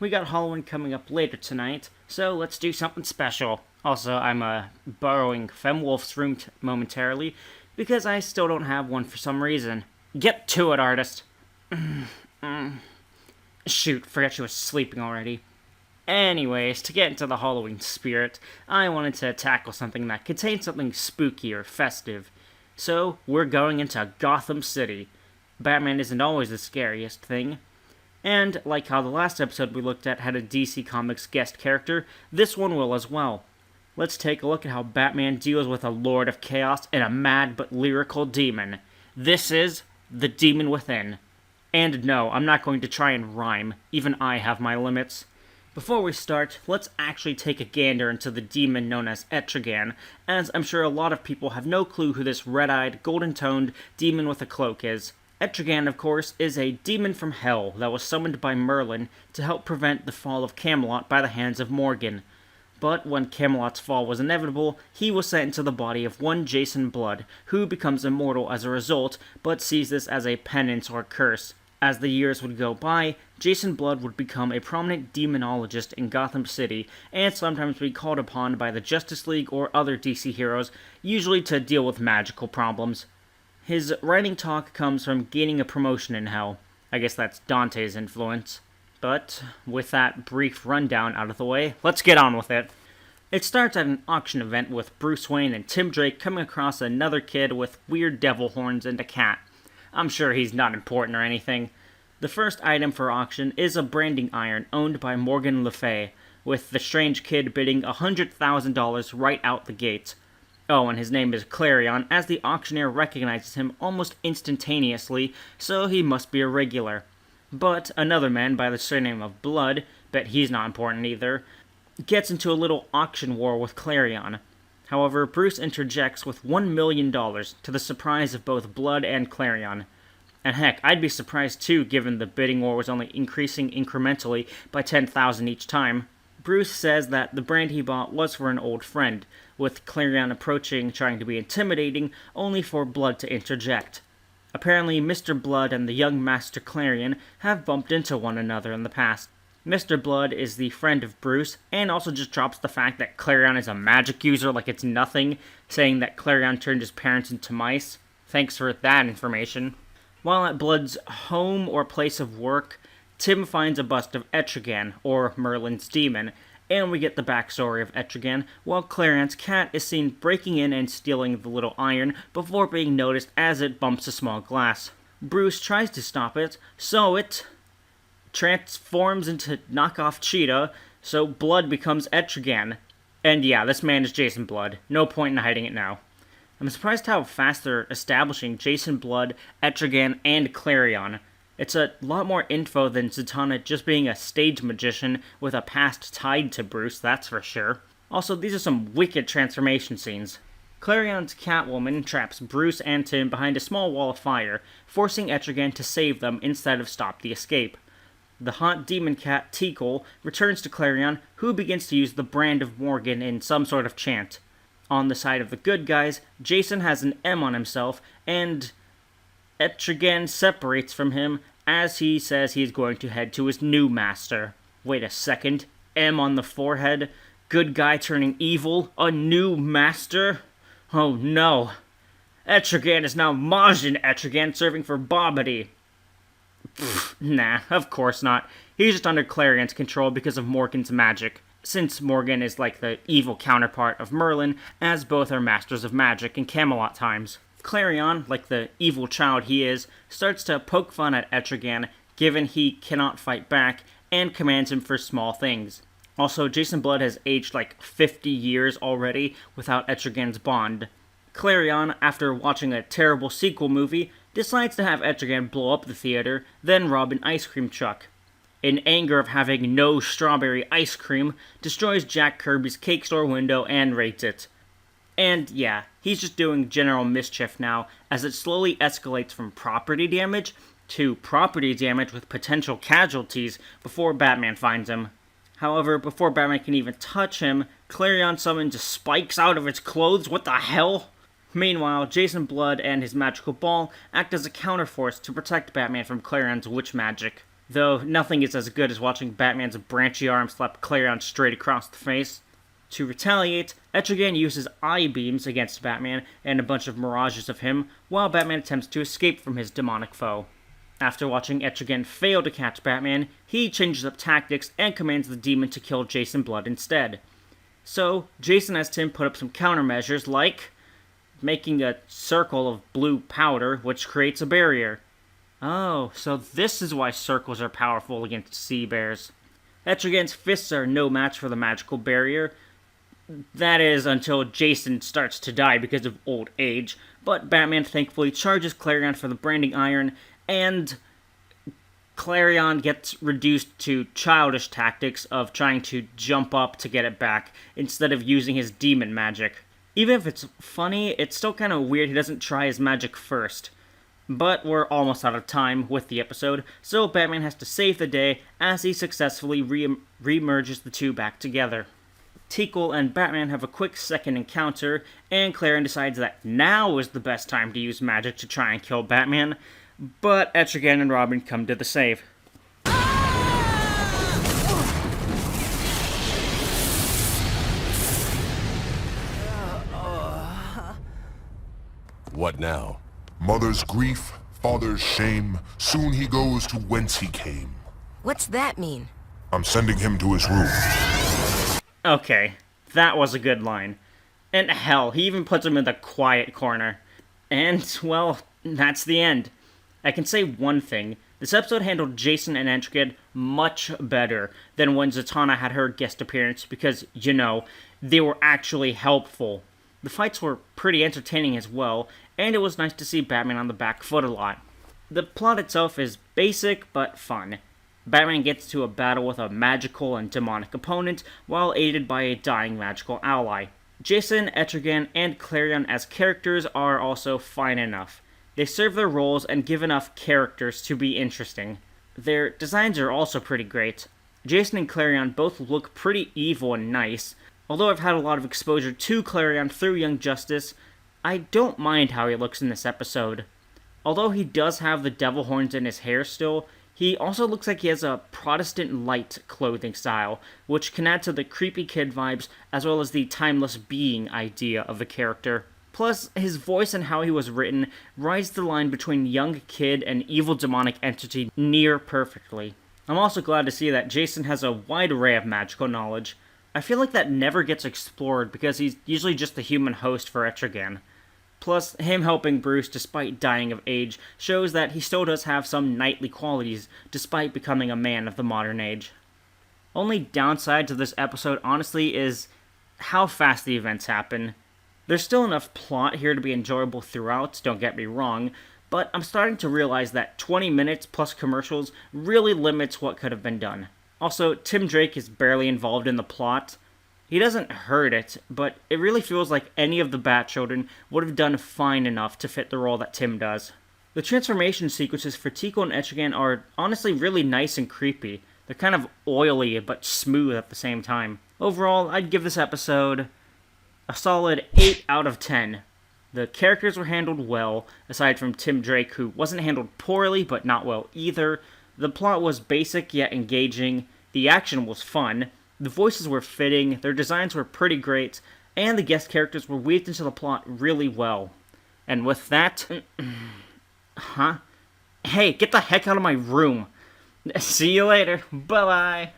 We got Halloween coming up later tonight, so let's do something special. Also, I'm borrowing Femwolf's room momentarily, because I still don't have one for some reason. Get to it, artist! Shoot, forgot she was sleeping already. Anyways, to get into the Halloween spirit, I wanted to tackle something that contains something spooky or festive. So, we're going into Gotham City. Batman isn't always the scariest thing. And, like how the last episode we looked at had a DC Comics guest character, this one will as well. Let's take a look at how Batman deals with a Lord of Chaos and a mad but lyrical demon. This is The Demon Within. And no, I'm not going to try and rhyme. Even I have my limits. Before we start, let's actually take a gander into the demon known as Etrigan, as I'm sure a lot of people have no clue who this red-eyed, golden-toned demon with a cloak is. Etrigan, of course, is a demon from hell that was summoned by Merlin to help prevent the fall of Camelot by the hands of Morgan. But when Camelot's fall was inevitable, he was sent into the body of one Jason Blood, who becomes immortal as a result, but sees this as a penance or curse. As the years would go by, Jason Blood would become a prominent demonologist in Gotham City, and sometimes be called upon by the Justice League or other DC heroes, usually to deal with magical problems. His writing talk comes from gaining a promotion in hell. I guess that's Dante's influence. But, with that brief rundown out of the way, let's get on with it. It starts at an auction event with Bruce Wayne and Tim Drake coming across another kid with weird devil horns and a cat. I'm sure he's not important or anything. The first item for auction is a branding iron owned by Morgan Le Fay, with the strange kid bidding $100,000 right out the gate. Oh, and his name is Clarion, as the auctioneer recognizes him almost instantaneously, so he must be a regular. But another man by the surname of Blood, bet he's not important either, gets into a little auction war with Clarion. However, Bruce interjects with $1 million, to the surprise of both Blood and Clarion. And heck, I'd be surprised too, given the bidding war was only increasing incrementally by 10,000 each time. Bruce says that the brand he bought was for an old friend, with Clarion approaching, trying to be intimidating, only for Blood to interject. Apparently, Mr. Blood and the young Master Clarion have bumped into one another in the past. Mr. Blood is the friend of Bruce, and also just drops the fact that Clarion is a magic user like it's nothing, saying that Clarion turned his parents into mice. Thanks for that information. While at Blood's home or place of work, Tim finds a bust of Etrigan, or Merlin's demon, and we get the backstory of Etrigan, while Clarion's cat is seen breaking in and stealing the little iron before being noticed as it bumps a small glass. Bruce tries to stop it, so it transforms into knockoff Cheetah, so Blood becomes Etrigan. And yeah, this man is Jason Blood. No point in hiding it now. I'm surprised how fast they're establishing Jason Blood, Etrigan, and Clarion. It's a lot more info than Zatanna just being a stage magician with a past tied to Bruce, that's for sure. Also, these are some wicked transformation scenes. Clarion's Catwoman traps Bruce and Tim behind a small wall of fire, forcing Etrigan to save them instead of stop the escape. The hot demon cat, Tikal, returns to Clarion, who begins to use the brand of Morgan in some sort of chant. On the side of the good guys, Jason has an M on himself, and Etrigan separates from him as he says he's going to head to his new master. Wait a second, M on the forehead, good guy turning evil, a new master? Oh no. Etrigan is now Majin Etrigan serving for Bobbity. Nah, of course not. He's just under Clarion's control because of Morgan's magic, since Morgan is like the evil counterpart of Merlin, as both are masters of magic in Camelot times. Clarion, like the evil child he is, starts to poke fun at Etrigan, given he cannot fight back, and commands him for small things. Also, Jason Blood has aged like 50 years already without Etrigan's bond. Clarion, after watching a terrible sequel movie, decides to have Etrigan blow up the theater, then rob an ice cream truck. In anger of having no strawberry ice cream, destroys Jack Kirby's cake store window and rates it. And yeah, he's just doing general mischief now, as it slowly escalates from property damage to property damage with potential casualties before Batman finds him. However, before Batman can even touch him, Clarion summons spikes out of its clothes. What the hell? Meanwhile, Jason Blood and his magical ball act as a counterforce to protect Batman from Clarion's witch magic. though nothing is as good as watching Batman's branchy arm slap Clarion straight across the face. To retaliate, Etrigan uses eye beams against Batman and a bunch of mirages of him, while Batman attempts to escape from his demonic foe. After watching Etrigan fail to catch Batman, he changes up tactics and commands the demon to kill Jason Blood instead. So, Jason has Tim put up some countermeasures like making a circle of blue powder, which creates a barrier. Oh, so this is why circles are powerful against sea bears. Etrigan's fists are no match for the magical barrier. That is, until Jason starts to die because of old age, but Batman thankfully charges Clarion for the branding iron, and Clarion gets reduced to childish tactics of trying to jump up to get it back, instead of using his demon magic. Even if it's funny, it's still kind of weird he doesn't try his magic first. But we're almost out of time with the episode, so Batman has to save the day as he successfully re-merges the two back together. Tikal and Batman have a quick second encounter, and Clarion decides that now is the best time to use magic to try and kill Batman, but Etrigan and Robin come to the save. What now? Mother's grief, father's shame, soon he goes to whence he came. What's that mean? I'm sending him to his room. Okay, that was a good line. And hell, he even puts him in the quiet corner. And, well, that's the end. I can say one thing. This episode handled Jason and Etrigan much better than when Zatanna had her guest appearance because, they were actually helpful. The fights were pretty entertaining as well, and it was nice to see Batman on the back foot a lot. The plot itself is basic but fun. Batman gets to a battle with a magical and demonic opponent, while aided by a dying magical ally. Jason, Etrigan, and Clarion as characters are also fine enough. They serve their roles and give enough characters to be interesting. Their designs are also pretty great. Jason and Clarion both look pretty evil and nice. Although I've had a lot of exposure to Clarion through Young Justice, I don't mind how he looks in this episode. Although he does have the devil horns in his hair still, he also looks like he has a Protestant light clothing style, which can add to the creepy kid vibes as well as the timeless being idea of the character. Plus, his voice and how he was written rides the line between young kid and evil demonic entity near perfectly. I'm also glad to see that Jason has a wide array of magical knowledge. I feel like that never gets explored because he's usually just the human host for Etrigan. Plus, him helping Bruce despite dying of age shows that he still does have some knightly qualities despite becoming a man of the modern age. Only downside to this episode, honestly, is how fast the events happen. There's still enough plot here to be enjoyable throughout, don't get me wrong, but I'm starting to realize that 20 minutes plus commercials really limits what could have been done. Also, Tim Drake is barely involved in the plot. He doesn't hurt it, but it really feels like any of the Bat Children would have done fine enough to fit the role that Tim does. The transformation sequences for Tikal and Etrigan are honestly really nice and creepy. They're kind of oily but smooth at the same time. Overall, I'd give this episode a solid 8 out of 10. The characters were handled well, aside from Tim Drake, who wasn't handled poorly but not well either. The plot was basic yet engaging, the action was fun, the voices were fitting, their designs were pretty great, and the guest characters were weaved into the plot really well. And with that... Huh? Hey, get the heck out of my room! See you later, bye-bye!